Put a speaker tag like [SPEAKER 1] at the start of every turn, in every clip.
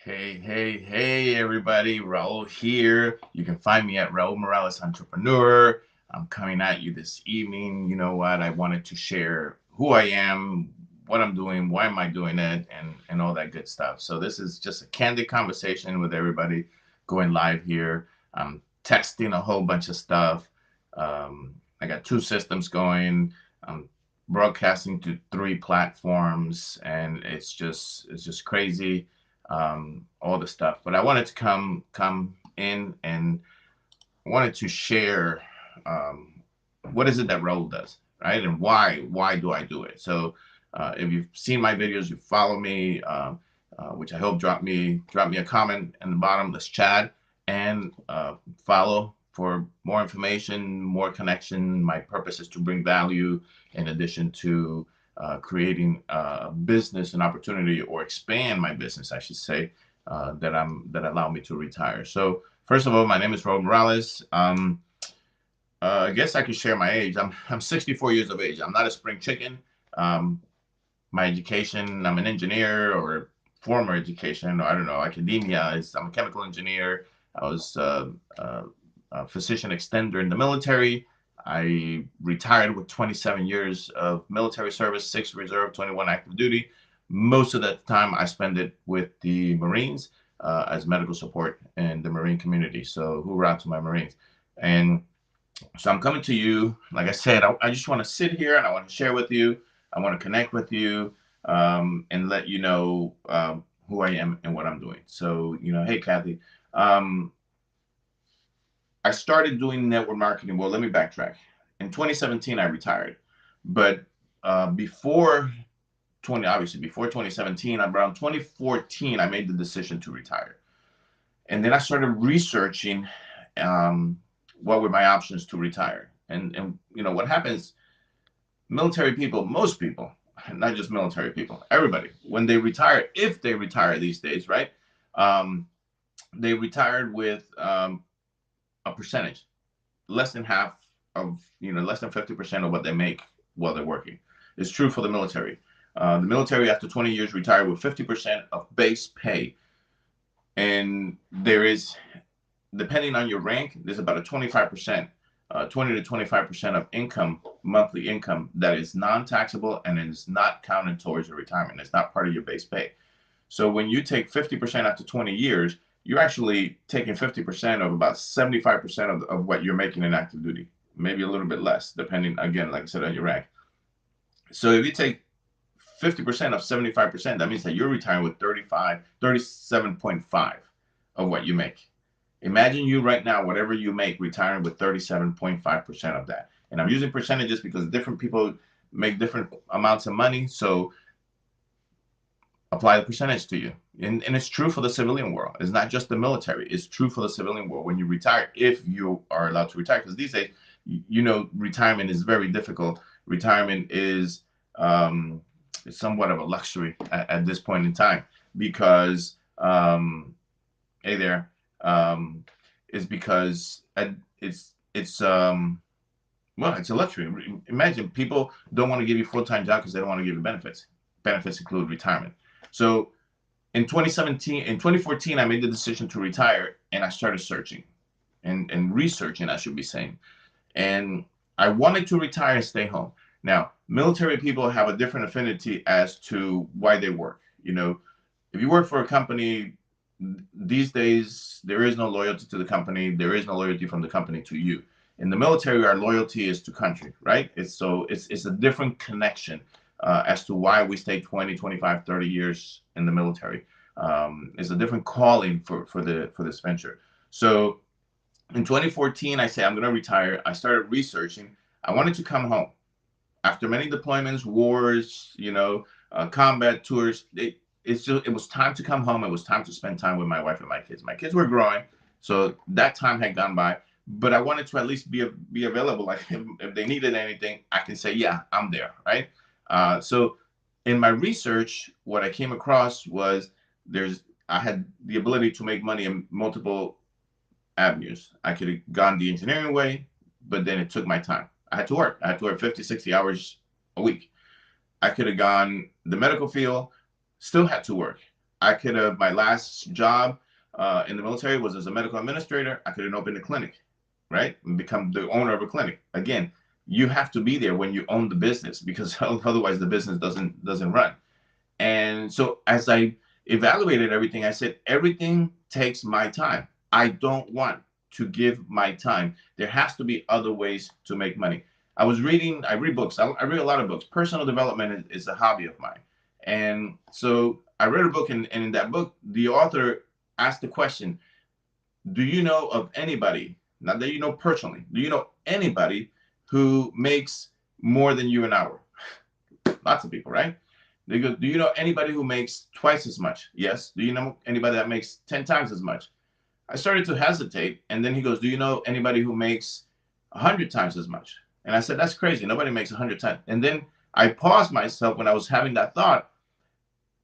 [SPEAKER 1] Hey, everybody. Raul here. You can find me at Raul Morales Entrepreneur. I'm coming at you this evening. You know what? I wanted to share who I am, what I'm doing, why am I doing it, and all that good stuff. So, this is just a candid conversation with everybody going live here. I'm testing a whole bunch of stuff. I got two systems going. I'm broadcasting to three platforms, and it's just crazy, all the stuff. But I wanted to come in and wanted to share, um, what is it that Raul does, right? And why do I do it? So if you've seen my videos, you follow me, which I hope, drop me a comment in the bottom. Let's chat and follow for more information, more connection. My purpose is to bring value in addition to creating a business and opportunity, or expand my business, I should say, that allow me to retire. So first of all, my name is Raul Morales. I guess I could share my age. I'm 64 years of age. I'm not a spring chicken. Um, my education, I'm an engineer, or former education, or I don't know, academia. I'm a chemical engineer. I was a physician extender in the military. I retired with 27 years of military service, 6 reserve, 21 active duty. Most of that time I spent it with the Marines, as medical support in the Marine community. So hoorah to my Marines. And so I'm coming to you. Like I said, I just want to sit here and I want to share with you. I want to connect with you, and let you know, who I am and what I'm doing. So, hey, Kathy, um, I started doing network marketing. Well, let me backtrack. In 2017, I retired, but before 2017, around 2014, I made the decision to retire, and then I started researching, um, what were my options to retire. And what happens? Military people, most people, not just military people, everybody, when they retire, if they retire these days, right? Um, they retired with, a percentage, less than half of, less than 50% of what they make while they're working. It's true for the military. The military, after 20 years, retire with 50% of base pay. And there is, depending on your rank, there's about a 25%, 20 to 25% of income, monthly income, that is non-taxable and is not counted towards your retirement. It's not part of your base pay. So when you take 50% after 20 years, you're actually taking 50% of about 75% of what you're making in active duty, maybe a little bit less, depending, again, like I said, on your rank. So if you take 50% of 75%, that means that you're retiring with 37.5 of what you make. Imagine you right now, whatever you make, retiring with 37.5% of that. And I'm using percentages because different people make different amounts of money. So apply the percentage to you. And it's true for the civilian world. It's not just the military. It's true for the civilian world when you retire, if you are allowed to retire. Because these days, retirement is very difficult. Retirement is, somewhat of a luxury at this point in time, because, hey there, is because it's a luxury. Imagine people don't want to give you full-time job because they don't want to give you benefits. Benefits include retirement. So in 2014, I made the decision to retire, and I started searching and researching, I should be saying. And I wanted to retire and stay home. Now, military people have a different affinity as to why they work. If you work for a company these days, there is no loyalty to the company. There is no loyalty from the company to you. In the military, our loyalty is to country, right? It's a different connection, as to why we stay 20, 25, 30 years in the military. It's a different calling for this venture. So in 2014, I say I'm going to retire. I started researching. I wanted to come home after many deployments, wars, combat tours. It was time to come home. It was time to spend time with my wife and my kids. My kids were growing, so that time had gone by. But I wanted to at least be available. Like, if they needed anything, I can say, yeah, I'm there, right? So in my research, what I came across was I had the ability to make money in multiple avenues. I could have gone the engineering way, but then it took my time. I had to work. I had to work 50, 60 hours a week. I could have gone the medical field, still had to work. I could have, my last job in the military was as a medical administrator. I could have opened a clinic, right? And become the owner of a clinic. Again, you have to be there when you own the business because otherwise the business doesn't run. And so as I evaluated everything, I said, everything takes my time. I don't want to give my time. There has to be other ways to make money. I read books. I read a lot of books. Personal development is a hobby of mine. And so I read a book, and in that book, the author asked the question, do you know of anybody, not that you know personally, do you know anybody who makes more than you an hour? Lots of people, right? They go, do you know anybody who makes twice as much? Yes. Do you know anybody that makes 10 times as much? I started to hesitate. And then he goes, do you know anybody who makes 100 times as much? And I said, that's crazy. Nobody makes 100 times. And then I paused myself when I was having that thought.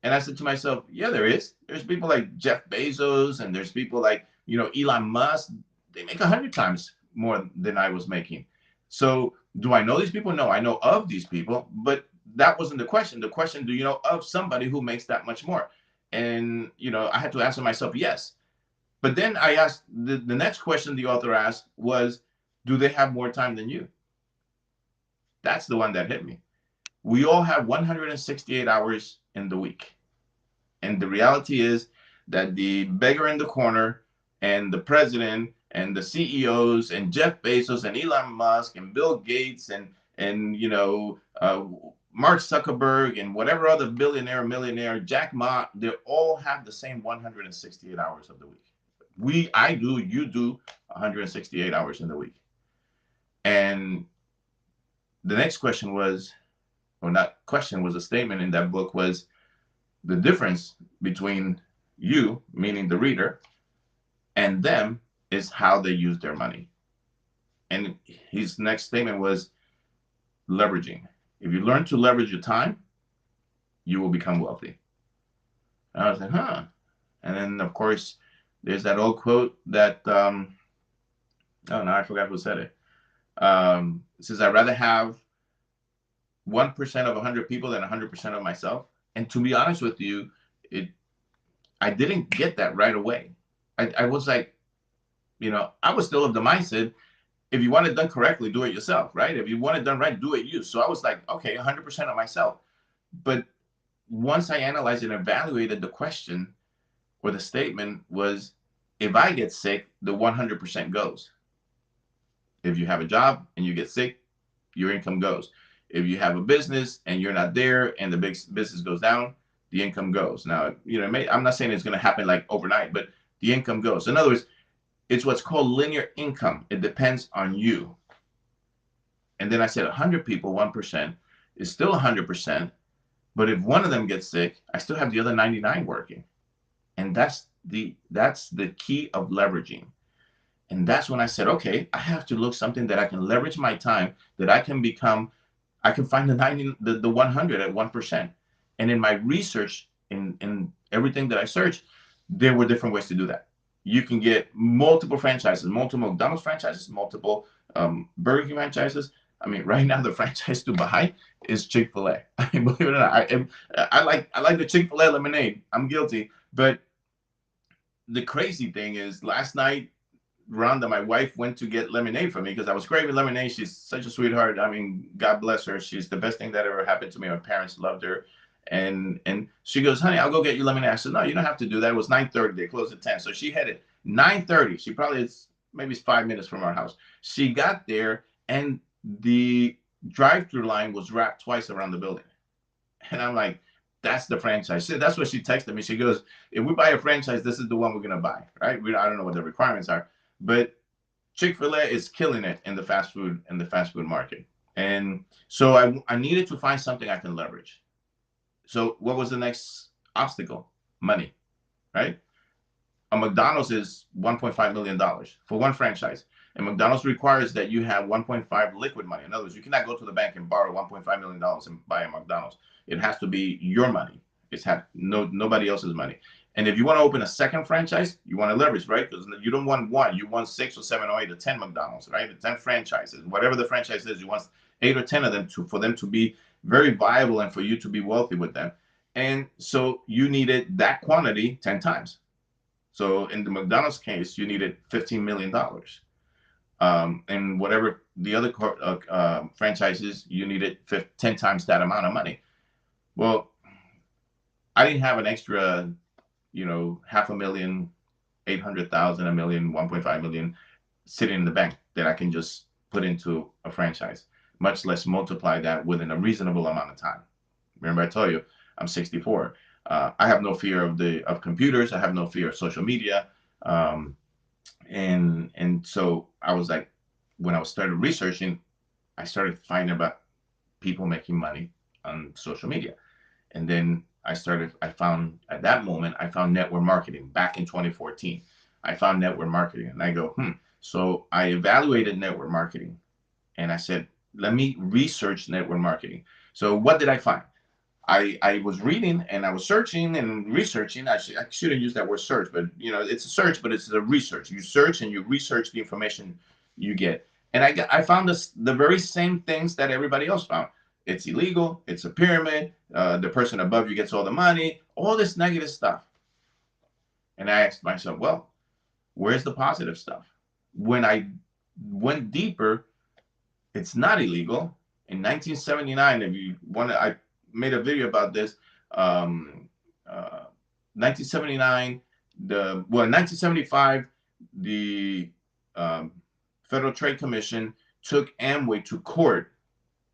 [SPEAKER 1] And I said to myself, yeah, there is. There's people like Jeff Bezos, and there's people like, Elon Musk. They make 100 times more than I was making. So do I know these people? No, I know of these people, but that wasn't the question. The question, do you know of somebody who makes that much more? And, I had to answer myself, yes. But then I asked, the next question the author asked was, do they have more time than you? That's the one that hit me. We all have 168 hours in the week. And the reality is that the beggar in the corner and the president and the CEOs and Jeff Bezos and Elon Musk and Bill Gates and Mark Zuckerberg and whatever other billionaire, millionaire, Jack Ma, they all have the same 168 hours of the week. I do, you do 168 hours in the week. And the next question was, or not question, was a statement in that book was, the difference between you, meaning the reader, and them is how they use their money. And his next statement was leveraging. If you learn to leverage your time, you will become wealthy. And I was like, huh. And then, of course, there's that old quote that, oh, no, I forgot who said it. It says, I'd rather have 1% of 100 people than 100% of myself. And to be honest with you, I didn't get that right away. I was like, I was still of the mindset, if you want it done correctly, do it yourself, right? If you want it done right, do it you. So I was like, okay, 100% of myself. But once I analyzed and evaluated the question or the statement was, if I get sick, the 100% goes. If you have a job and you get sick, your income goes. If you have a business and you're not there and the big business goes down, the income goes. Now, I'm not saying it's going to happen like overnight, but the income goes. In other words, it's what's called linear income. It depends on you. And then I said 100 people, 1% is still 100%. But if one of them gets sick, I still have the other 99 working. And that's the key of leveraging. And that's when I said, okay, I have to look something that I can leverage my time, that I can find the 100 at 1%. And in my research, in everything that I searched, there were different ways to do that. You can get multiple franchises, multiple McDonald's franchises, multiple Burger King franchises. I mean, right now the franchise to buy is Chick-fil-A. I mean, believe it or not, I like the Chick-fil-A lemonade. I'm guilty, but the crazy thing is, last night Rhonda, my wife, went to get lemonade for me because I was craving lemonade. She's such a sweetheart. I mean, God bless her. She's the best thing that ever happened to me. My parents loved her. And she goes, honey, I'll go get you lemonade. I said, no, you don't have to do that. It was 9:30. They closed at 10. So she headed 9:30. She probably is maybe 5 minutes from our house. She got there and the drive-through line was wrapped twice around the building. And I'm like, that's the franchise. That's what she texted me. She goes, if we buy a franchise, this is the one we're going to buy, right? I don't know what the requirements are, but Chick-fil-A is killing it in the fast food market. And so I needed to find something I can leverage. So what was the next obstacle? Money, right? A McDonald's is $1.5 million for one franchise. And McDonald's requires that you have 1.5 liquid money. In other words, you cannot go to the bank and borrow $1.5 million and buy a McDonald's. It has to be your money. It's nobody else's money. And if you want to open a second franchise, you want to leverage, right? Because you don't want one. You want 6 or 7 or 8 or 10 McDonald's, right? 10 franchises, whatever the franchise is, you want 8 or 10 of them for them to be very viable and for you to be wealthy with them. And so you needed that quantity 10 times. So in the McDonald's case, you needed $15 million. And whatever the other franchises, you needed 10 times that amount of money. Well, I didn't have an extra, half a million, 800,000, a million, 1.5 million sitting in the bank that I can just put into a franchise, much less multiply that within a reasonable amount of time. Remember, I told you I'm 64. I have no fear of computers. I have no fear of social media. Um, and so I was like, when I started researching, I started finding about people making money on social media. And then I found at that moment, I found network marketing back in 2014. I found network marketing and I go, So I evaluated network marketing and I said, let me research network marketing. So what did I find? I was reading and I was searching and researching. I shouldn't use that word search, but it's a search, but it's a research. You search and you research the information you get. And I found the very same things that everybody else found. It's illegal. It's a pyramid. The person above you gets all the money. All this negative stuff. And I asked myself, well, where's the positive stuff? When I went deeper, it's not illegal. In 1979, if you want to, I made a video about this. Um, 1979, 1975, the um, Federal Trade Commission took Amway to court.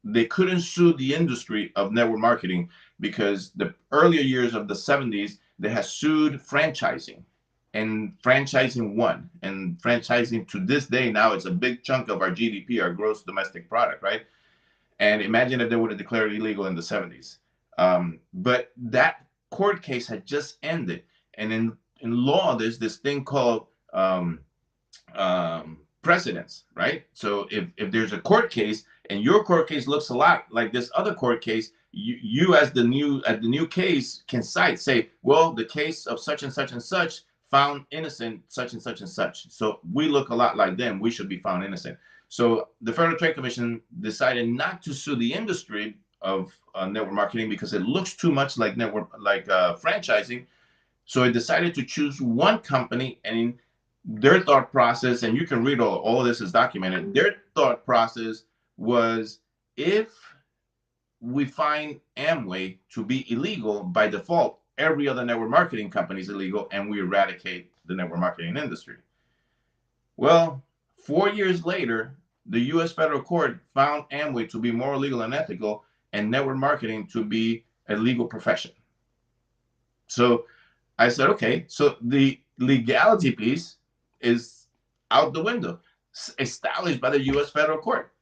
[SPEAKER 1] They couldn't sue the industry of network marketing because the earlier years of the 70s, they had sued franchising and franchising won. And franchising to this day now it's a big chunk of our GDP, our gross domestic product, right? And imagine if they would have declared it illegal in the 70s. But that court case had just ended. And in law, there's this thing called precedence, right? So if there's a court case and your court case looks a lot like this other court case, you as the new case can cite, say, well, the case of such and such and such found innocent such and such and such. So we look a lot like them. We should be found innocent. So the Federal Trade Commission decided not to sue the industry of network marketing because it looks too much like franchising. So it decided to choose one company, and in their thought process, and you can read all of this is documented. Their thought process was, if we find Amway to be illegal by default, every other network marketing company is illegal, and we eradicate the network marketing industry. Well, 4 years later, the U.S. federal court found Amway to be more legal and ethical, and network marketing to be a legal profession. So I said, okay, so the legality piece is out the window, established by the U.S. federal court.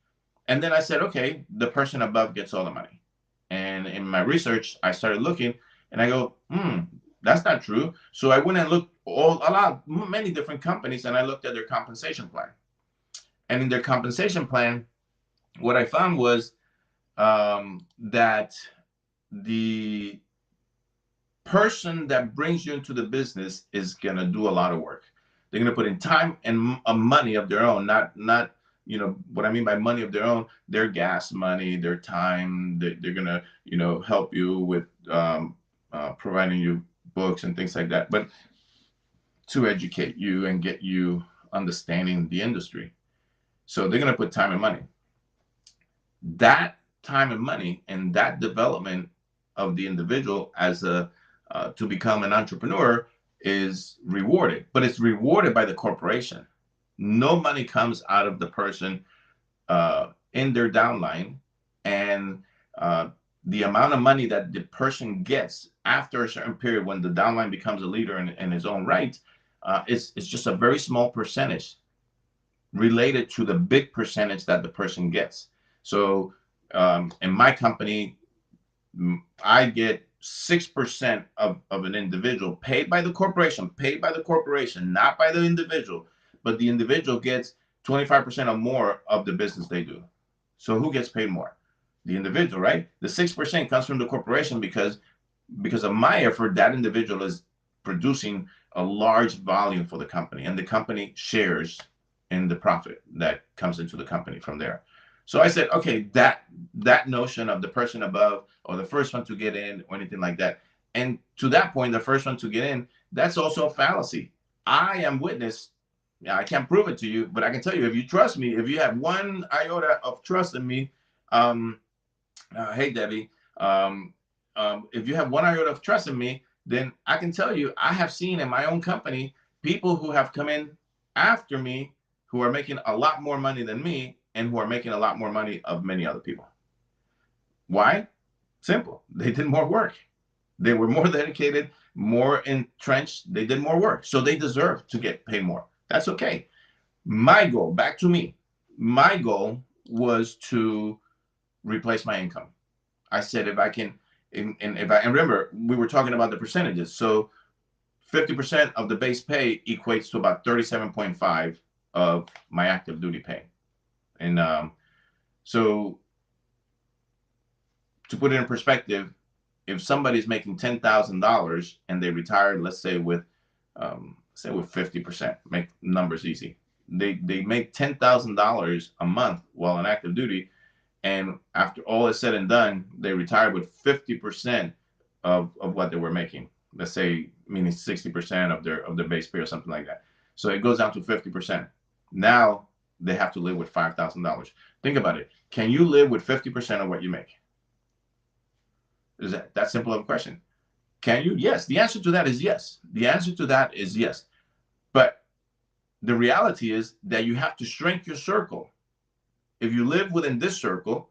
[SPEAKER 1] And then I said, okay, the person above gets all the money. And in my research, I started looking, and I go, that's not true. So I went and looked many different companies, and I looked at their compensation plan. And in their compensation plan, what I found was that the person that brings you into the business is going to do a lot of work. They're going to put in time and money of their own, not what I mean by money of their own, their gas money, their time. They're going to help you with providing you books and things like that, but to educate you and get you understanding the industry. So they're going to put time and money. That time and money and that development of the individual as to become an entrepreneur is rewarded, but it's rewarded by the corporation. No money comes out of the person in their downline, and the amount of money that the person gets after a certain period when the downline becomes a leader in his own right, it's just a very small percentage related to the big percentage that the person gets. So in my company, I get 6% of an individual paid by the corporation, not by the individual, but the individual gets 25% or more of the business they do. So who gets paid more? The individual, right? The 6% comes from the corporation because of my effort, that individual is producing a large volume for the company, and the company shares in the profit that comes into the company from there. So I said, okay, that notion of the person above or the first one to get in or anything like that, And to that point, the first one to get in, that's also a fallacy. I am witness. Yeah, I can't prove it to you, but I can tell you, if you trust me, if you have one iota of trust in me, um, hey Debbie, um, if you have one iota of trust in me, then I can tell you, I have seen in my own company people who have come in after me who are making a lot more money than me and who are making a lot more money of many other people. Why? Simple. They did more work. They were more dedicated, more entrenched. They did more work. So they deserve to get paid more. That's okay. My goal, back to me, my goal was to replace my income. I said, if I can, and remember, we were talking about the percentages. So 50% of the base pay equates to about 37.5 of my active duty pay. And so to put it in perspective, if somebody's making $10,000 and they retired, let's say with 50%, make numbers easy. They make $10,000 a month while on active duty, and after all is said and done, they retired with 50% of what they were making. Let's say, meaning 60% of their base pay or something like that. So it goes down to 50%. Now they have to live with $5,000. Think about it. Can you live with 50% of what you make? Is that simple of a question? Can you? Yes. The answer to that is yes. The answer to that is yes. But the reality is that you have to shrink your circle. If you live within this circle,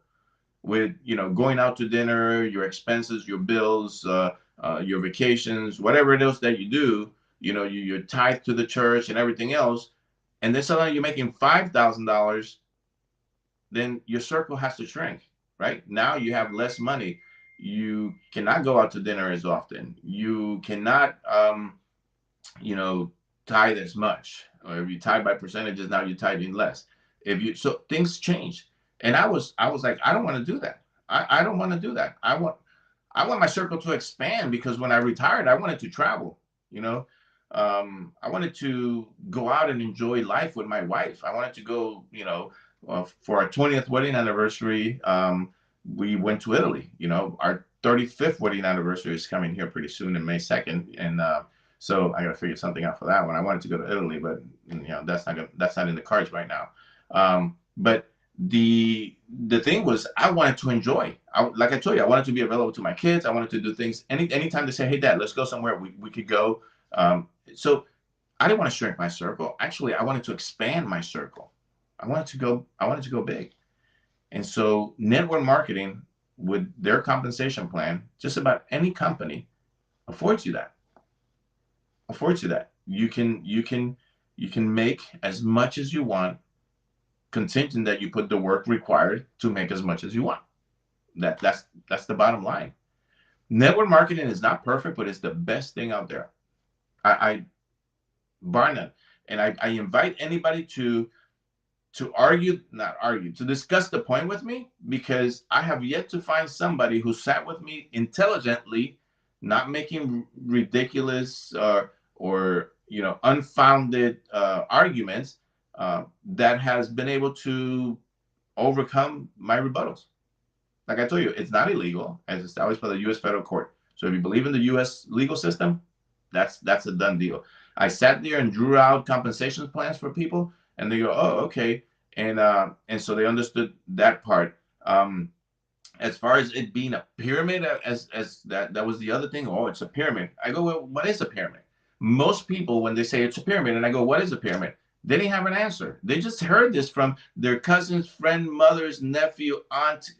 [SPEAKER 1] with going out to dinner, your expenses, your bills, your vacations, whatever it is that you do, you're tied to the church and everything else, and then suddenly you're making $5,000, then your circle has to shrink, right? Now you have less money. You cannot go out to dinner as often. You cannot, you know, tithe as much. Or if you tithe by percentages, now you're tithing less. If you so things change. And I was like, I don't want to do that. I don't want to do that. I want my circle to expand because when I retired, I wanted to travel. You know, I wanted to go out and enjoy life with my wife. I wanted to go. For our 20th wedding anniversary, we went to Italy. Our 35th wedding anniversary is coming here pretty soon in May 2nd, and so I got to figure something out for that one. I wanted to go to Italy, but that's not in the cards right now. But the thing was, I wanted to enjoy. Like I told you, I wanted to be available to my kids. I wanted to do things anytime they say, "Hey, Dad, let's go somewhere." We could go. So I didn't want to shrink my circle. Actually, I wanted to expand my circle. I wanted to go. I wanted to go big. And so network marketing, with their compensation plan, just about any company affords you that. Affords you that. You can make as much as you want, contingent that you put the work required to make as much as you want. That's the bottom line. Network marketing is not perfect, but it's the best thing out there. I bar none. And I invite anybody to argue, not argue, to discuss the point with me, because I have yet to find somebody who sat with me intelligently, not making ridiculous or unfounded arguments, that has been able to overcome my rebuttals. Like I told you, it's not illegal as established by the U.S. federal court. So if you believe in the U.S. legal system, that's a done deal. I sat there and drew out compensation plans for people, and they go, "Oh, okay," and so they understood that part. As far as it being a pyramid, as that was the other thing. Oh, it's a pyramid. I go, well, what is a pyramid? Most people, when they say it's a pyramid, and I go, what is a pyramid? They didn't have an answer. They just heard this from their cousin's friend, mother's nephew, aunt,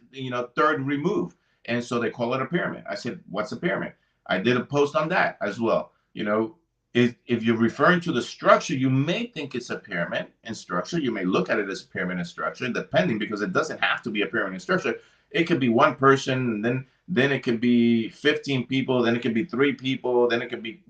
[SPEAKER 1] third remove, and so they call it a pyramid. I said, what's a pyramid? I did a post on that as well. If you're referring to the structure, you may think it's a pyramid in structure. You may look at it as a pyramid in structure, depending, because it doesn't have to be a pyramid in structure. It could be one person, and then it could be 15 people, then it could be 3 people, then it could be,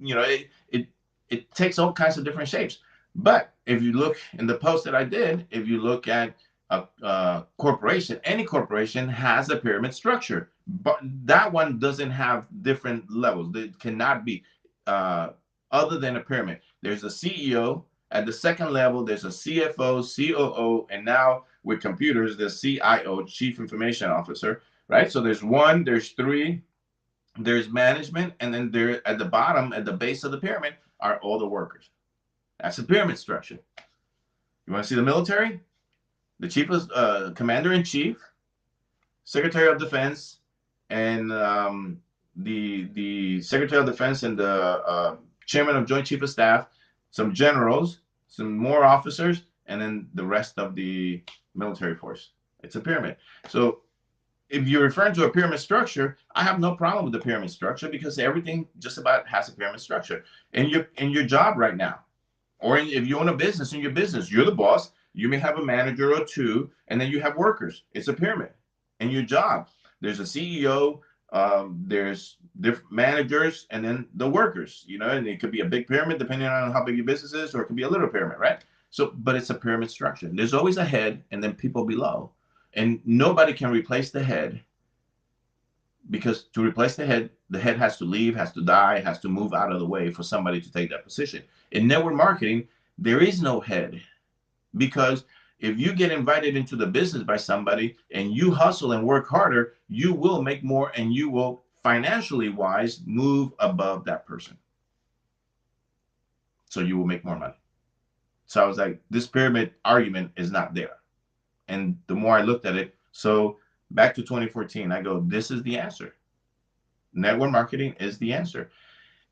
[SPEAKER 1] it takes all kinds of different shapes. But if you look in the post that I did, if you look at a corporation, any corporation has a pyramid structure, but that one doesn't have different levels. It cannot be other than a pyramid. There's a CEO. At the second level, there's a CFO, COO, and now with computers, the CIO, Chief Information Officer, right? So there's one, there's three, There's management, and then there at the bottom, at the base of the pyramid, are all the workers. That's the pyramid structure. You want to see the military? The chief of commander in chief, secretary of defense, and the secretary of defense and the chairman of joint chief of staff, some generals, some more officers, and then the rest of the military force. It's a pyramid. So if you're referring to a pyramid structure, I have no problem with the pyramid structure because everything just about has a pyramid structure. In your job right now, or if you own a business, in your business, you're the boss. You may have a manager or two, and then you have workers. It's a pyramid. In your job, there's a CEO, there's different managers, and then the workers. And it could be a big pyramid depending on how big your business is, or it could be a little pyramid, right? So, but it's a pyramid structure. There's always a head, and then people below, and nobody can replace the head, because to replace the head has to leave, has to die, has to move out of the way for somebody to take that position. In network marketing, there is no head, because if you get invited into the business by somebody and you hustle and work harder, you will make more, and you will financially wise move above that person. So you will make more money. So I was like, this pyramid argument is not there. And the more I looked at it, so back to 2014, I go, this is the answer. Network marketing is the answer.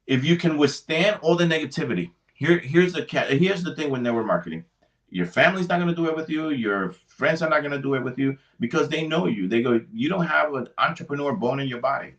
[SPEAKER 1] If you can withstand all the negativity, here's the thing with network marketing. Your family's not going to do it with you. Your friends are not going to do it with you, because they know you. They go, you don't have an entrepreneur bone in your body.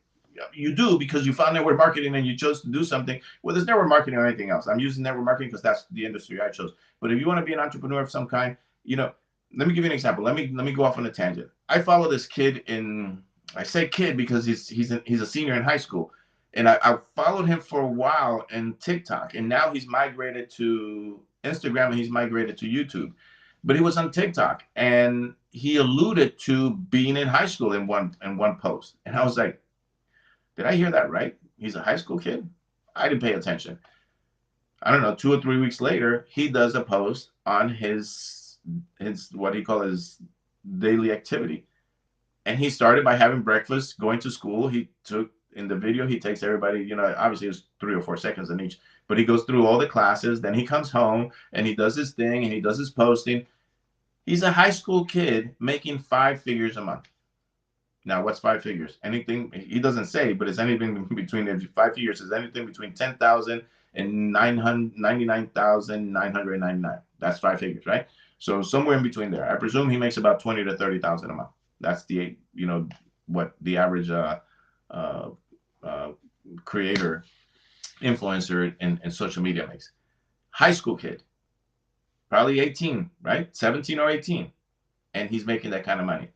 [SPEAKER 1] You do, because you found network marketing and you chose to do something, whether it's network marketing or anything else. I'm using network marketing because that's the industry I chose. But if you want to be an entrepreneur of some kind, you know, let me give you an example. Let me go off on a tangent. I follow this kid in. I say kid because he's a senior in high school, and I followed him for a while in TikTok, and now he's migrated to Instagram and he's migrated to YouTube. But he was on TikTok, and he alluded to being in high school in one post, and I was like, did I hear that right? He's a high school kid. I didn't pay attention. I don't know. 2 or 3 weeks later, he does a post on his what he calls his daily activity, and he started by having breakfast, going to school. He took in the video, he takes everybody, obviously it's 3 or 4 seconds in each, but he goes through all the classes. Then he comes home and he does his thing and he does his posting. He's a high school kid making 5 figures a month. Now, what's 5 figures? Anything, he doesn't say, but it's anything between, if 5 figures is anything between 10,000 and 999,999. That's 5 figures, right? So somewhere in between there. I presume he makes about 20 to 30,000 a month. That's what the average uh, uh, creator, influencer in social media makes. High school kid, probably 18, right? 17 or 18. And he's making that kind of money.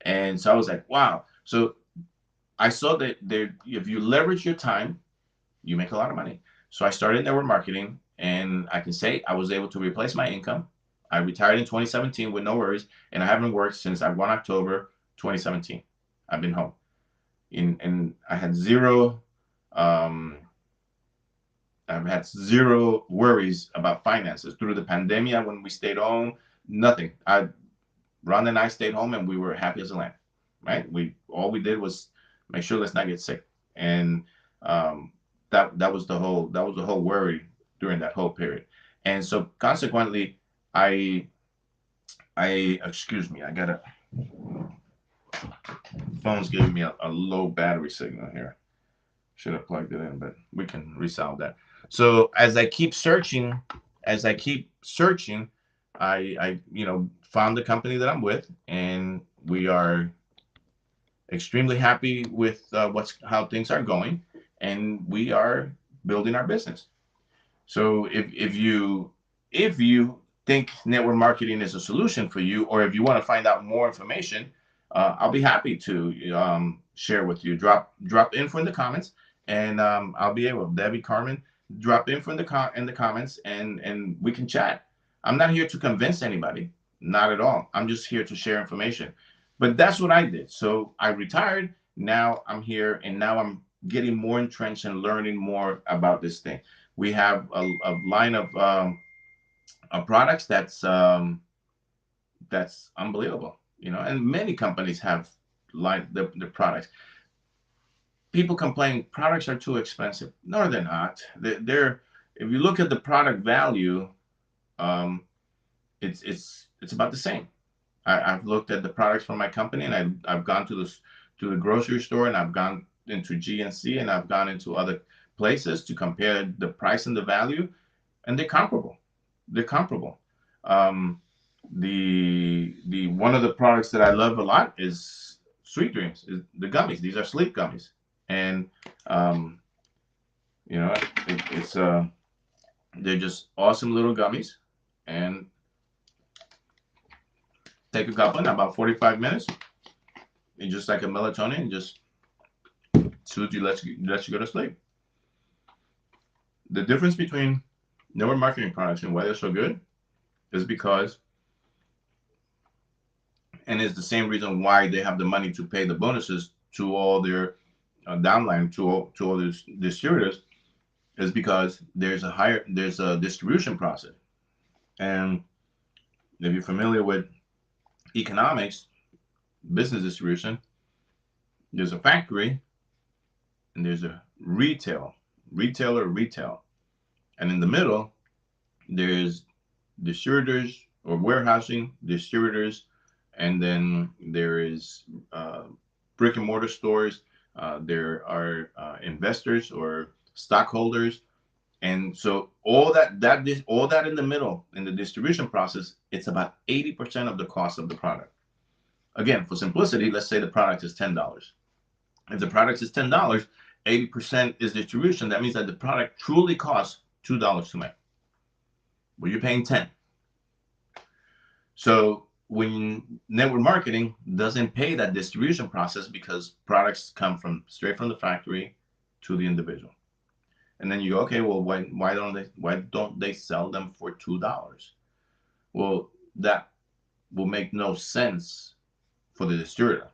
[SPEAKER 1] And so I was like, wow. So I saw that if you leverage your time, you make a lot of money. So I started network marketing, and I can say I was able to replace my income. I retired in 2017 with no worries, and I haven't worked since I won October 2017. I've been home, and I had zero. Um, I've had zero worries about finances through the pandemic when we stayed home. Nothing. Ron and I stayed home, and we were happy as a lamb. Right? We did was make sure let's not get sick, and um, that was the whole worry during that whole period. And so consequently, I excuse me, I got a phone's giving me a low battery signal here. Should have plugged it in, but we can resolve that. So as I keep searching, I found the company that I'm with, and we are extremely happy with how things are going, and we are building our business. So if you think network marketing is a solution for you, or if you want to find out more information, I'll be happy to share with you. Drop info in the comments, and I'll be able. Debbie, Carmen, drop info in the comments, and we can chat. I'm not here to convince anybody, not at all. I'm just here to share information. But that's what I did. So I retired. Now I'm here, and now I'm getting more entrenched and learning more about this thing. We have a line of products that's unbelievable, and many companies have line the products. people complain products are too expensive. No, they're not. They're if you look at the product value, um, it's about the same. I've looked at the products from my company, and I've gone to the grocery store, and I've gone into GNC, and I've gone into other places to compare the price and the value, and they're comparable. They're comparable. Um, the one of the products that I love a lot is Sweet Dreams, is the gummies. These are sleep gummies, and um, you know it's they're just awesome little gummies, and take a couple in about 45 minutes, and just like a melatonin, and just soothes you, lets you go to sleep. The difference between network marketing products and why they're so good is because, and it's the same reason why they have the money to pay the bonuses to all their downline, to all these distributors, is because there's a distribution process. And if you're familiar with economics, business distribution, there's a factory and there's a retail, and in the middle there's distributors or warehousing, distributors, and then there is brick and mortar stores. There are investors or stockholders, and so all that in the middle in the distribution process, it's about 80% of the cost of the product. Again, for simplicity, let's say the product is $10. If the product is $10, 80% is distribution. That means that the product truly costs $2 to make. Well, you're paying 10. So when network marketing doesn't pay that distribution process because products come from straight from the factory to the individual. And then you go, okay, well, why don't they sell them for $2? Well, that will make no sense for the distributor.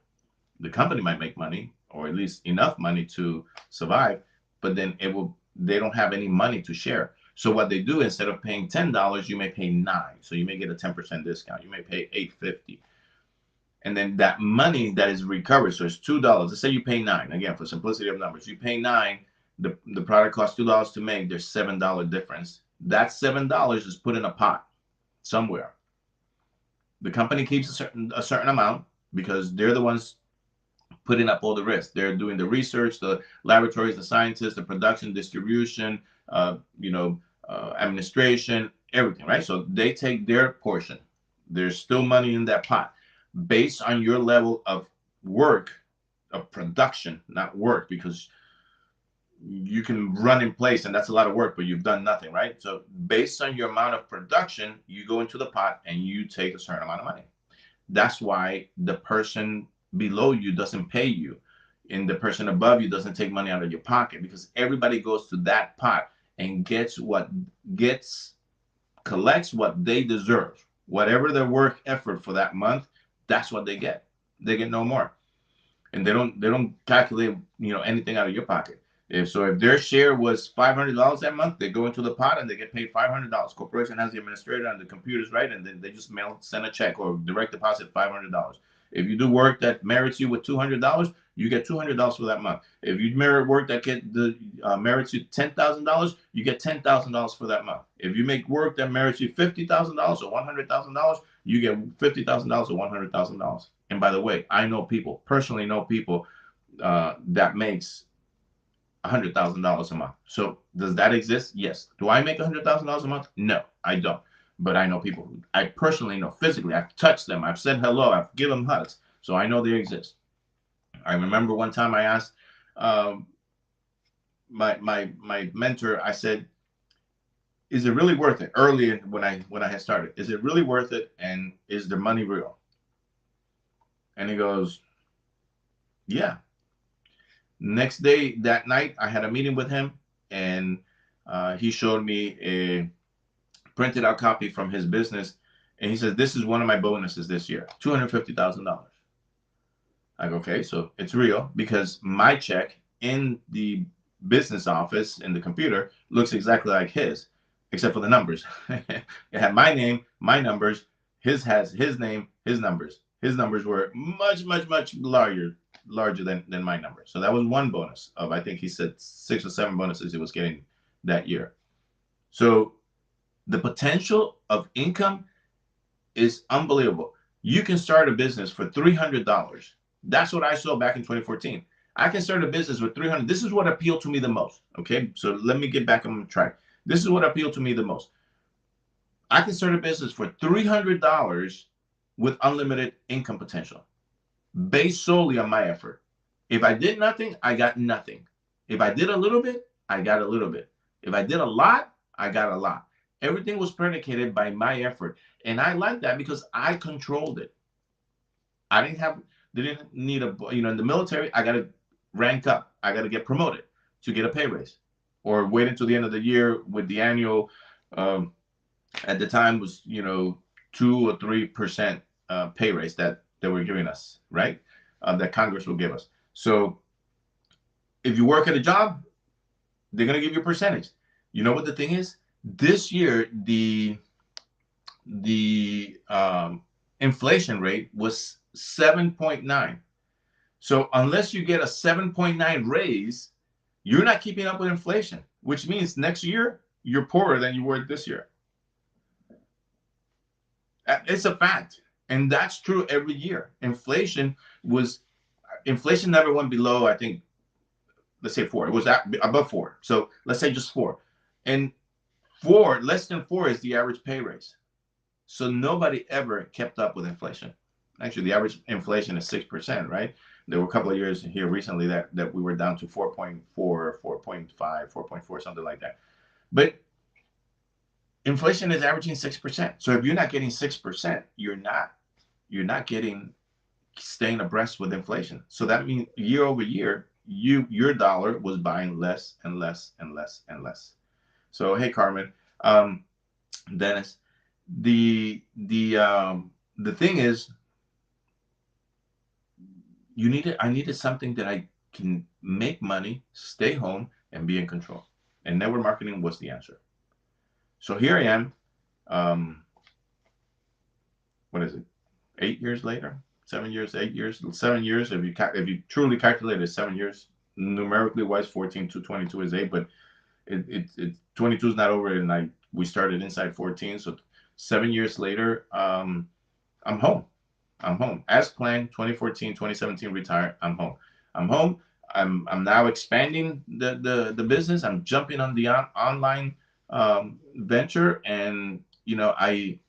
[SPEAKER 1] The company might make money, or at least enough money to survive, but then they don't have any money to share. So what they do, instead of paying $10, you may pay 9. So you may get a 10% discount. You may pay $8.50. And then that money that is recovered, so it's $2. Let's say you pay 9. Again, for simplicity of numbers, you pay 9. The product costs $2 to make. There's $7 difference. That $7 is put in a pot somewhere. The company keeps a certain amount because they're the ones putting up all the risk. They're doing the research, the laboratories, the scientists, the production, distribution, administration, everything, right? So they take their portion. There's still money in that pot based on your level of work, of production, not work, because you can run in place and that's a lot of work, but you've done nothing, right? So based on your amount of production, you go into the pot and you take a certain amount of money. That's why the person below you doesn't pay you, and the person above you doesn't take money out of your pocket, because everybody goes to that pot and collects what they deserve. Whatever their work effort for that month, that's what they get. They get no more, and they don't calculate anything out of your pocket. If their share was $500 that month, they go into the pot and they get paid $500. Corporation has the administrator and the computers, right? And then they just send a check or direct deposit $500. If you do work that merits you with $200, you get $200 for that month. If you merit work that merits you $10,000, you get $10,000 for that month. If you make work that merits you $50,000 or $100,000, you get $50,000 or $100,000. And by the way, I personally know people that makes $100,000 a month. So does that exist? Yes. Do I make $100,000 a month? No, I don't. But I know people who I personally know physically. I've touched them. I've said hello. I've given them hugs. So I know they exist. I remember one time I asked my mentor. I said, "Is it really worth it?" Early when I had started, is it really worth it? And is the money real? And he goes, "Yeah." Next day, that night, I had a meeting with him, and he showed me a printed out copy from his business, and he says, "This is one of my bonuses this year, $250,000." I go, "Okay, so it's real," because my check in the business office in the computer looks exactly like his, except for the numbers. It had my name, my numbers. His has his name, his numbers. His numbers were much, much, much larger. larger than my number. So that was one bonus of, I think he said 6 or 7 bonuses he was getting that year. So the potential of income is unbelievable. You can start a business for $300. That's what I saw back in 2014. I can start a business with 300. This is what appealed to me the most. Okay, so let me get back on track. This is what appealed to me the most. I can start a business for $300 with unlimited income potential, based solely on my effort. If I did nothing, I got nothing. If I did a little bit, I got a little bit. If I did a lot, I got a lot. Everything was predicated by my effort. And I like that because I controlled it. I didn't need a, in the military, I got to rank up. I got to get promoted to get a pay raise, or wait until the end of the year with the annual, um, at the time was, 2 or 3% pay raise that they were giving us, right? That Congress will give us. So if you work at a job, they're going to give you a percentage. You know what the thing is? This year, the inflation rate was 7.9. So unless you get a 7.9 raise, you're not keeping up with inflation, which means next year you're poorer than you were this year. It's a fact, and that's true every year. Inflation never went below, I think, let's say 4. It was above 4. So let's say just 4, and less than 4 is the average pay raise. So nobody ever kept up with inflation. Actually, the average inflation is 6%, right? There were a couple of years here recently that we were down to 4.4, 4.5, 4.4, something like that. But inflation is averaging 6%. So if you're not getting 6%, you're not getting staying abreast with inflation. So that means year over year, your dollar was buying less and less and less and less. So hey, Carmen, Dennis, the thing is, I needed something that I can make money, stay home, and be in control. And network marketing was the answer. So here I am. Um, what is it? 8 years later, 7 years, 8 years, 7 years. If you truly calculate it, 7 years numerically wise, 14 to 22 is 8, but it 22 is not over, and we started inside 14. So 7 years later, I'm home. I'm home as planned. 2014, 2017 retired. I'm home. I'm home. I'm now expanding the business. I'm jumping on the online venture, and I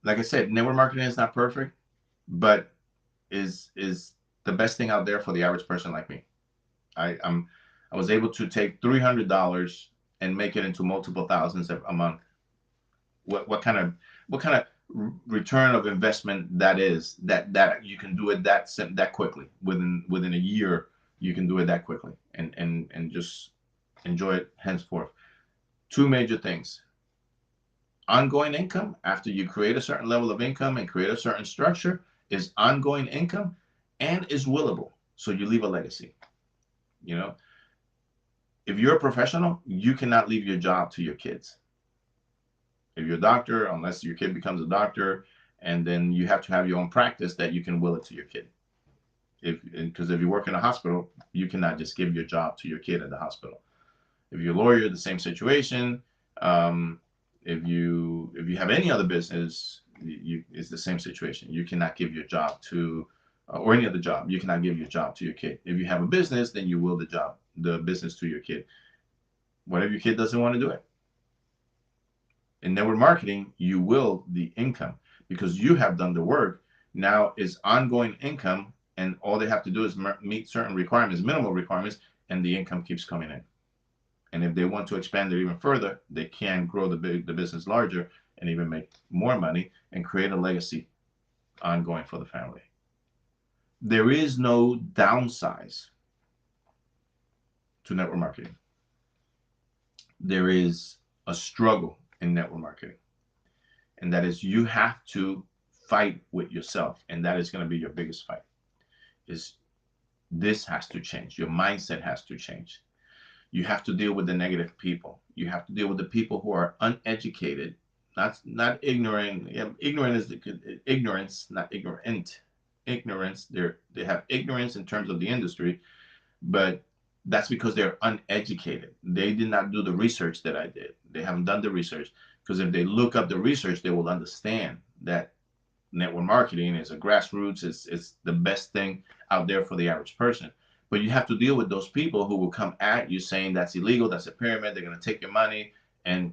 [SPEAKER 1] like I said, network marketing is not perfect, but is the best thing out there for the average person like me. I was able to take $300 and make it into multiple thousands a month. What kind of return of investment that is, that you can do it that quickly, within a year. You can do it that quickly, and just enjoy it henceforth. Two major things: ongoing income after you create a certain level of income and create a certain structure is ongoing income, and is willable, so you leave a legacy. you know if you're a professional, you cannot leave your job to your kids. If you're a doctor, unless your kid becomes a doctor, and then you have to have your own practice that you can will it to your kid. Because if you work in a hospital, you cannot just give your job to your kid at the hospital. If you're a lawyer, the same situation. Um, if you have any other business, it's the same situation. You cannot give your job to, or any other job. You cannot give your job to your kid. If you have a business, then you will the business to your kid. What if your kid doesn't want to do it? In network marketing, you will the income because you have done the work. Now is ongoing income, and all they have to do is meet certain requirements, minimal requirements, and the income keeps coming in. And if they want to expand it even further, they can grow the business larger and even make more money and create a legacy ongoing for the family. There is no downsize to network marketing. There is a struggle in network marketing, and that is you have to fight with yourself, and that is going to be your biggest fight. Is this has to change. Your mindset has to change. You have to deal with the negative people. You have to deal with the people who are uneducated, not ignorant. Yeah, ignorant is ignorance, not ignorant. ignorance. They have ignorance in terms of the industry, but that's because they're uneducated. They did not do the research that I did. They haven't done the research, because if they look up the research, they will understand that network marketing is a grassroots. It's the best thing out there for the average person. But you have to deal with those people who will come at you saying that's illegal, that's a pyramid, they're going to take your money, and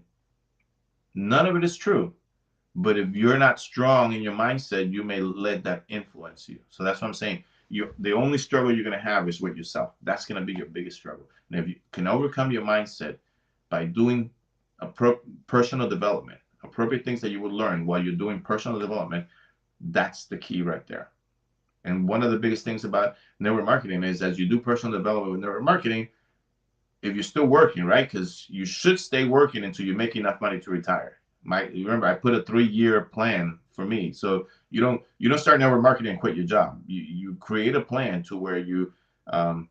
[SPEAKER 1] none of it is true. But if you're not strong in your mindset, you may let that influence you. So that's what I'm saying. The only struggle you're going to have is with yourself. That's going to be your biggest struggle. And if you can overcome your mindset by doing personal development, appropriate things that you would learn while you're doing personal development, that's the key right there. And one of the biggest things about network marketing is, as you do personal development with network marketing, if you're still working, right? Because you should stay working until you make enough money to retire. You remember I put a 3-year plan for me. So you don't start network marketing and quit your job. You create a plan to where um,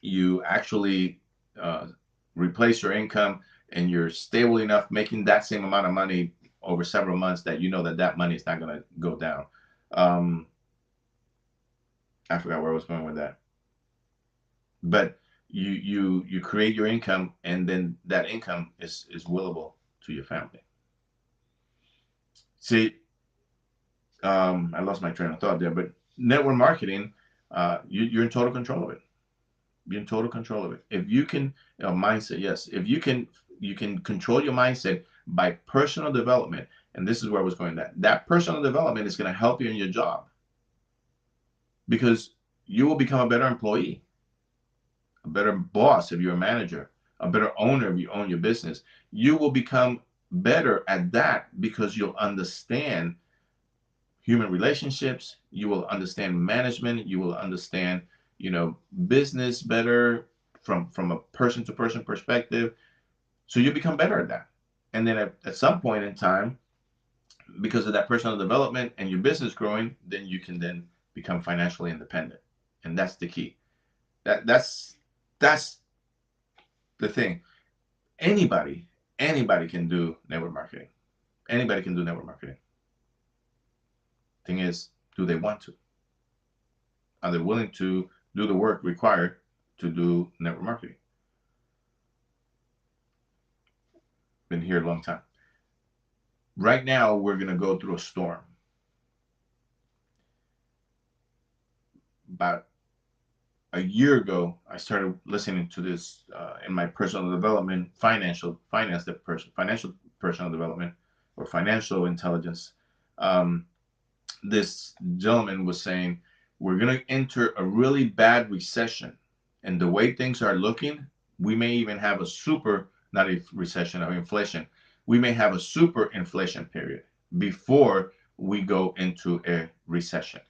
[SPEAKER 1] you actually uh, replace your income, and you're stable enough making that same amount of money over several months that you know that that money is not going to go down. Um, I forgot where I was going with that, but you create your income, and then that income is willable to your family. See, I lost my train of thought there, but network marketing, you're in total control of it. You're in total control of it. If you can, mindset, yes. If you can control your mindset by personal development, and this is where I was going. That personal development is going to help you in your job, because you will become a better employee, a better boss if you're a manager, a better owner if you own your business. You will become better at that because you'll understand human relationships. You will understand management. You will understand, business better from a person to person perspective. So you become better at that. And then at some point in time, because of that personal development and your business growing, then you can then become financially independent. And that's the key. That's the thing. Anybody, anybody can do network marketing. Anybody can do network marketing. Thing is, do they want to? Are they willing to do the work required to do network marketing? Been here a long time. Right now, we're going to go through a storm. About a year ago, I started listening to this in my personal development, financial personal development, or financial intelligence. Um, this gentleman was saying we're going to enter a really bad recession, and the way things are looking, we may even have a super, not a recession of inflation, we may have a super inflation period before we go into a recession.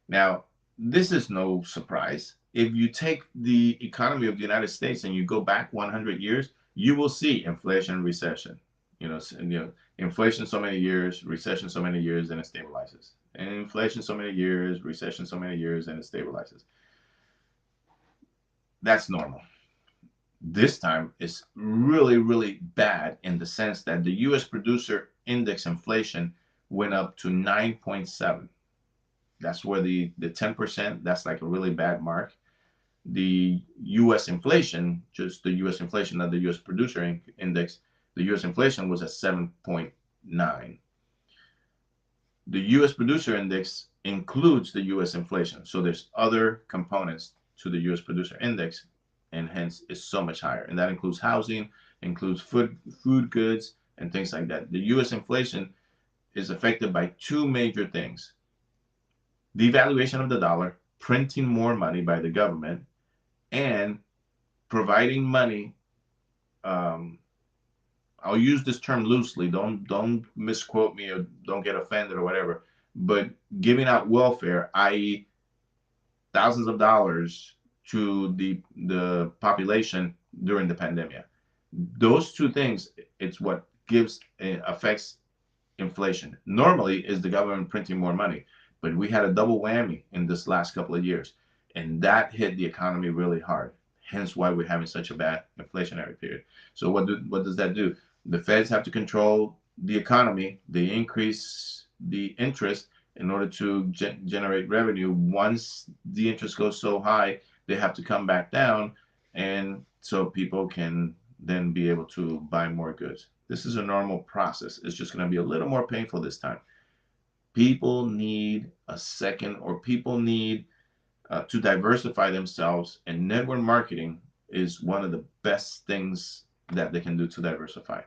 [SPEAKER 1] Now, this is no surprise. If you take the economy of the United States and you go back 100 years, you will see inflation, recession. Inflation so many years, recession so many years, and it stabilizes. And inflation so many years, recession so many years, and it stabilizes. That's normal. This time is really, really bad in the sense that the U.S. producer index inflation went up to 9.7. That's where the 10%, that's like a really bad mark. The U.S. inflation, just the U.S. inflation, not the U.S. producer index, the U.S. inflation was at 7.9. The U.S. producer index includes the U.S. inflation. So there's other components to the U.S. producer index, and hence it's so much higher. And that includes housing, includes food goods, and things like that. The U.S. inflation is affected by two major things: devaluation of the dollar, printing more money by the government, and providing money. Um, I'll use this term loosely. Don't misquote me or don't get offended or whatever. But giving out welfare, i.e., thousands of dollars to the population during the pandemic. Those two things, it's what affects inflation. Normally is the government printing more money, but we had a double whammy in this last couple of years, and that hit the economy really hard. Hence why we're having such a bad inflationary period. So what does that do? The Feds have to control the economy. They increase the interest, In order to generate revenue, once the interest goes so high, they have to come back down, and so people can then be able to buy more goods. This is a normal process. It's just going to be a little more painful this time. People need a second, or people need to diversify themselves, and network marketing is one of the best things that they can do to diversify.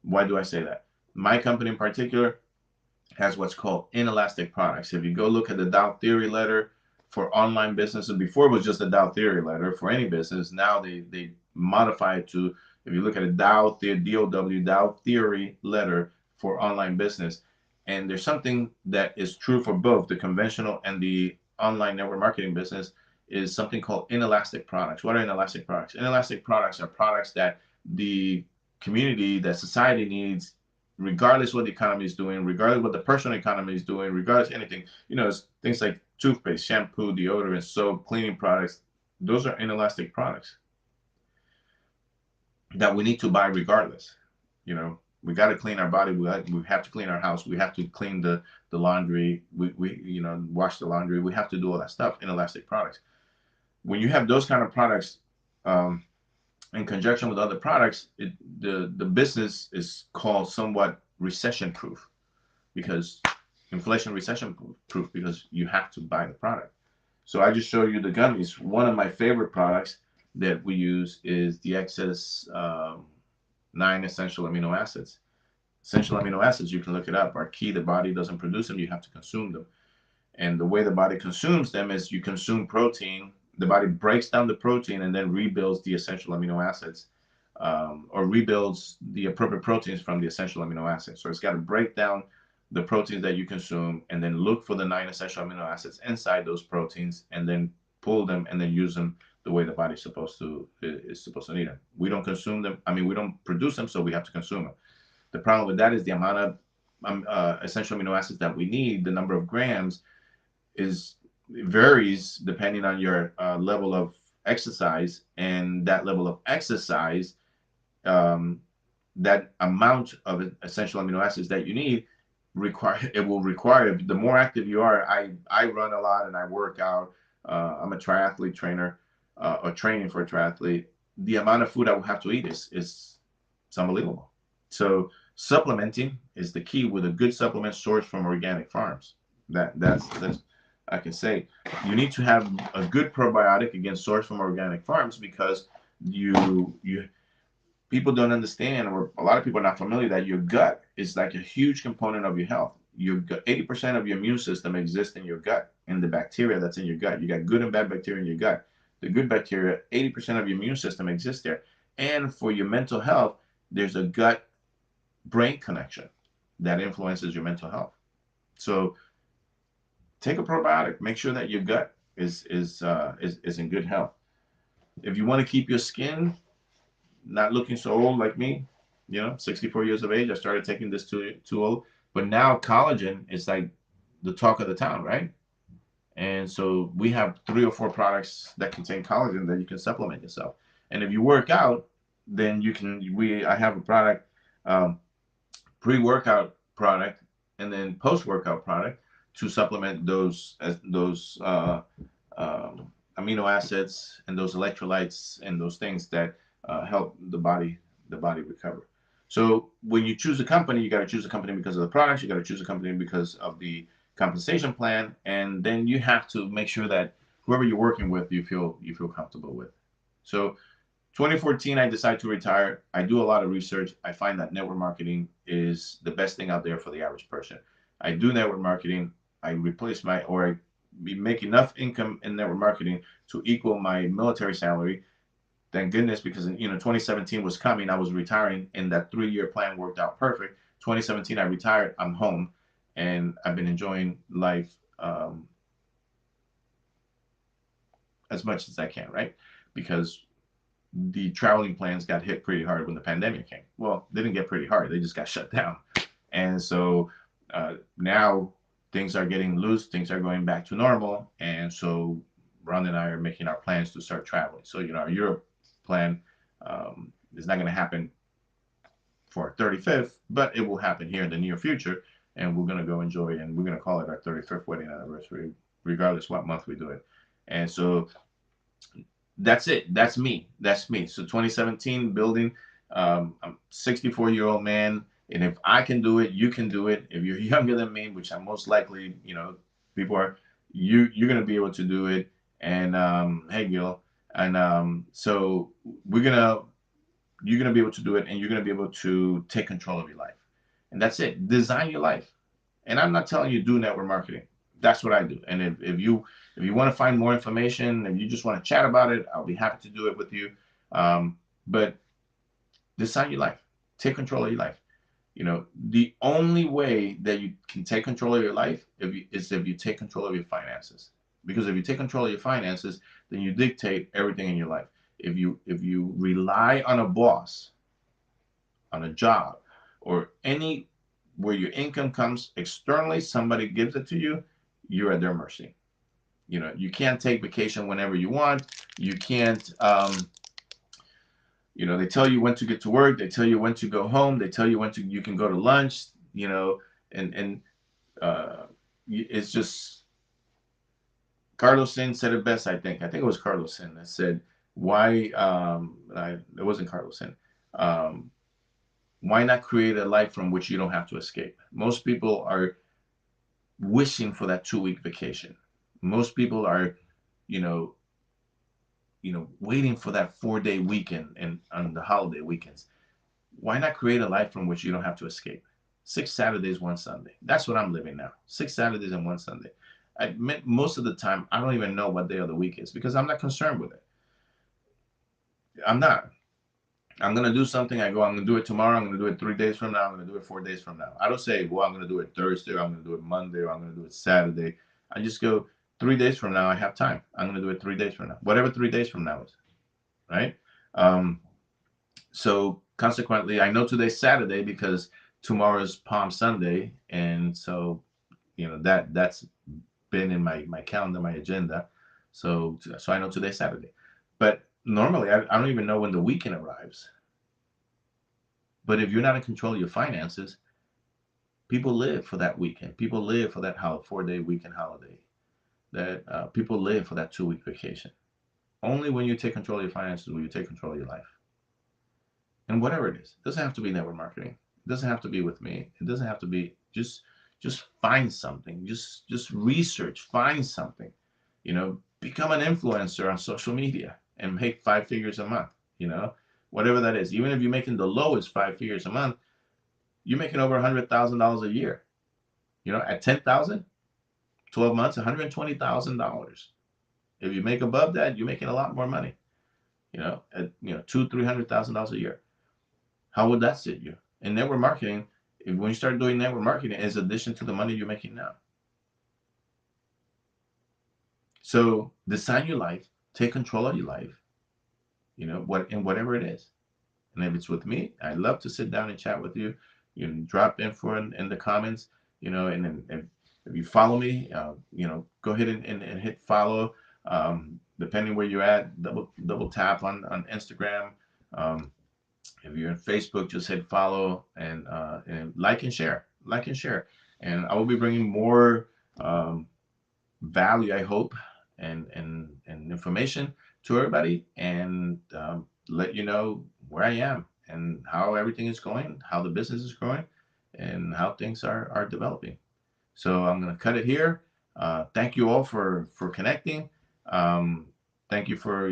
[SPEAKER 1] Why do I say that? My company in particular has what's called inelastic products. If you go look at the Dow theory letter for online businesses, before it was just a Dow theory letter for any business. Now they modify it to, if you look at a Dow DOW Dow theory letter for online business, and there's something that is true for both the conventional and the online network marketing business, is something called inelastic products. What are inelastic products? Inelastic products are products that the community, that society needs, regardless what the economy is doing, regardless what the personal economy is doing, regardless anything. It's things like toothpaste, shampoo, deodorant, soap, cleaning products. Those are inelastic products that we need to buy regardless. We got to clean our body. We have to clean our house. We have to clean the laundry. We wash the laundry. We have to do all that stuff. Inelastic products. When you have those kind of products, in conjunction with other products, the business is called somewhat recession proof, because inflation recession proof, because you have to buy the product. So I just showed you the gummies. One of my favorite products that we use is the excess 9 essential amino acids. Essential amino acids, you can look it up, are key. The body doesn't produce them, you have to consume them. And the way the body consumes them is you consume protein. The body breaks down the protein and then rebuilds the essential amino acids, or rebuilds the appropriate proteins from the essential amino acids. So it's got to break down the proteins that you consume and then look for the 9 essential amino acids inside those proteins, and then pull them and then use them the way the body's supposed to need them. We don't consume them. I mean, we don't produce them, so we have to consume them. The problem with that is the amount of essential amino acids that we need, the number of grams, is varies depending on your level of exercise, and that level of exercise, um, that amount of essential amino acids that you need, will require, the more active you are. I run a lot and I work out. I'm a triathlete trainer, or training for a triathlete. The amount of food I will have to eat is it's unbelievable. So supplementing is the key, with a good supplement sourced from organic farms. That's I can say. You need to have a good probiotic, again, sourced from organic farms, because you people don't understand, or a lot of people are not familiar, that your gut is like a huge component of your health. Your 80% of your immune system exists in your gut, in the bacteria that's in your gut. You got good and bad bacteria in your gut. The good bacteria, 80% of your immune system exists there. And for your mental health, there's a gut brain connection that influences your mental health. So take a probiotic. Make sure that your gut is in good health. If you want to keep your skin not looking so old like me, 64 years of age, I started taking this too old. But now collagen is like the talk of the town, right? And so we have 3 or 4 products that contain collagen that you can supplement yourself. And if you work out, then you can. I have a product, pre-workout product, and then post-workout product, to supplement those amino acids and those electrolytes and those things that help the body recover. So when you choose a company, you got to choose a company because of the products. You got to choose a company because of the compensation plan, and then you have to make sure that whoever you're working with, you feel comfortable with. So 2014, I decided to retire. I do a lot of research. I find that network marketing is the best thing out there for the average person. I do network marketing. I replace or I make enough income in network marketing to equal my military salary. Thank goodness, because 2017 was coming. I was retiring, and that 3-year plan worked out perfect. 2017, I retired. I'm home, and I've been enjoying life as much as I can, right? Because the traveling plans got hit pretty hard when the pandemic came. Well, they didn't get pretty hard. They just got shut down. And so now things are getting loose. Things are going back to normal. And so Ron and I are making our plans to start traveling. So, our Europe plan is not going to happen for 35th, but it will happen here in the near future. and we're gonna go enjoy, and we're gonna call it our 35th wedding anniversary, regardless what month we do it. And so that's it. That's me. That's me. So 2017 building. I'm 64-year-old man, and if I can do it, you can do it. If you're younger than me, which I'm most likely, people are, you're gonna be able to do it. And hey, Gil, and so we're gonna you're gonna be able to do it, and you're gonna be able to take control of your life. And that's it. Design your life. And I'm not telling you do network marketing. That's what I do. And if you want to find more information, if you just want to chat about it, I'll be happy to do it with you. But decide your life. Take control of your life. The only way that you can take control of your life is if you take control of your finances. Because if you take control of your finances, then you dictate everything in your life. If you rely on a boss, on a job, or any where your income comes externally, somebody gives it to you, you're at their mercy. You can't take vacation whenever you want. You can't, they tell you when to get to work. They tell you when to go home. They tell you when you can go to lunch, and uh, it's just, Carlos Sin said it best, I think. I think it was Carlos Sin that said, why, it wasn't Carlos Sin. Um, why not create a life from which you don't have to escape? Most people are wishing for that 2 week vacation. Most people are, you know, waiting for that 4 day weekend and on the holiday weekends. Why not create a life from which you don't have to escape? 6 Saturdays, 1 Sunday. That's what I'm living now. 6 Saturdays and 1 Sunday. Most of the time, I don't even know what day of the week is because I'm not concerned with it. I'm not. I'm gonna do something. I go, I'm gonna do it tomorrow. I'm gonna do it 3 days from now. I'm gonna do it 4 days from now. I don't say, well, I'm gonna do it Thursday, or I'm gonna do it Monday, or I'm gonna do it Saturday. I just go 3 days from now. I have time. I'm gonna do it 3 days from now. Whatever 3 days from now is, right? Um, so consequently, I know today's Saturday because tomorrow's Palm Sunday, and so that's been in my calendar, my agenda. So I know today's Saturday, but normally I don't even know when the weekend arrives. But if you're not in control of your finances, people live for that weekend. People live for that 4 day weekend holiday. That people live for that 2 week vacation. Only when you take control of your finances will you take control of your life. And whatever it is, it doesn't have to be network marketing. It doesn't have to be with me. It doesn't have to be just find something. Just research, find something. Become an influencer on social media and make 5 figures a month. Whatever that is. Even if you're making the lowest 5 figures a month, you're making over $100,000 a year. At 10,000, 12 months, $120,000. If you make above that, you're making a lot more money. At $200,000-$300,000 a year. How would that sit you? And network marketing, when you start doing network marketing, is addition to the money you're making now. So design your life, take control of your life, whatever it is. And if it's with me, I'd love to sit down and chat with you. You can drop info in the comments, and then if you follow me, go ahead and hit follow. Depending where you're at, double tap on Instagram. If you're on Facebook, just hit follow and like and share, and I will be bringing more value, I hope, and information to everybody, and let you know where I am and how everything is going, how the business is growing, and how things are developing. So I'm going to cut it here. Thank you all for connecting. Thank you for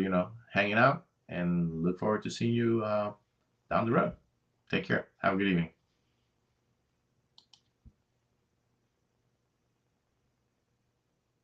[SPEAKER 1] hanging out, and look forward to seeing you down the road. Take care. Have a good evening.